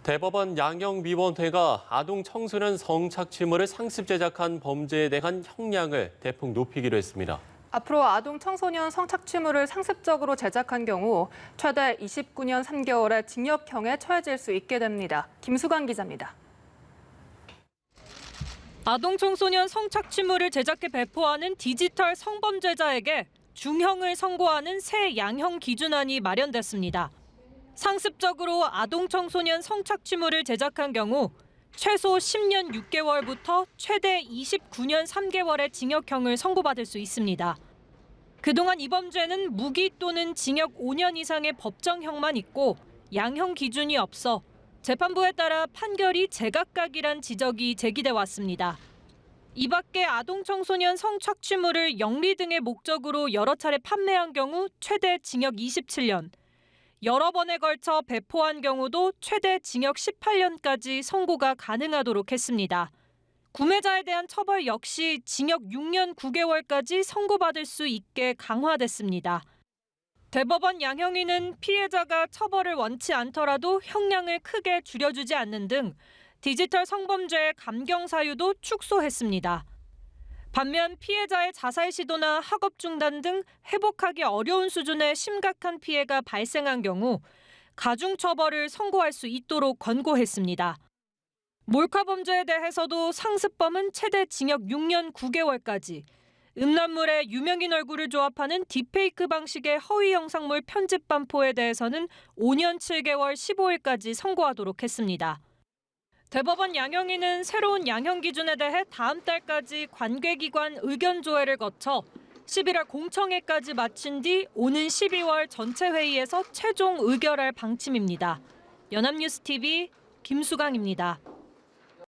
대법원 양형위원회가 아동 청소년 성착취물을 상습 제작한 범죄에 대한 형량을 대폭 높이기로 했습니다. 앞으로 아동 청소년 성착취물을 상습적으로 제작한 경우 최대 29년 3개월의 징역형에 처해질 수 있게 됩니다. 김수강 기자입니다. 아동 청소년 성착취물을 제작해 배포하는 디지털 성범죄자에게 중형을 선고하는 새 양형 기준안이 마련됐습니다. 상습적으로 아동 청소년 성착취물을 제작한 경우 최소 10년 6개월부터 최대 29년 3개월의 징역형을 선고받을 수 있습니다. 그동안 이 범죄는 무기 또는 징역 5년 이상의 법정형만 있고 양형 기준이 없어 재판부에 따라 판결이 제각각이란 지적이 제기돼 왔습니다. 이 밖에 아동 청소년 성착취물을 영리 등의 목적으로 여러 차례 판매한 경우 최대 징역 27년, 여러 번에 걸쳐 배포한 경우도 최대 징역 18년까지 선고가 가능하도록 했습니다. 구매자에 대한 처벌 역시 징역 6년 9개월까지 선고받을 수 있게 강화됐습니다. 대법원 양형위는 피해자가 처벌을 원치 않더라도 형량을 크게 줄여주지 않는 등 디지털 성범죄의 감경 사유도 축소했습니다. 반면 피해자의 자살 시도나 학업 중단 등 회복하기 어려운 수준의 심각한 피해가 발생한 경우 가중처벌을 선고할 수 있도록 권고했습니다. 몰카 범죄에 대해서도 상습범은 최대 징역 6년 9개월까지, 음란물에 유명인 얼굴을 조합하는 딥페이크 방식의 허위 영상물 편집 반포에 대해서는 5년 7개월 15일까지 선고하도록 했습니다. 대법원 양형위는 새로운 양형 기준에 대해 다음 달까지 관계기관 의견 조회를 거쳐 11월 공청회까지 마친 뒤 오는 12월 전체 회의에서 최종 의결할 방침입니다. 연합뉴스TV 김수강입니다.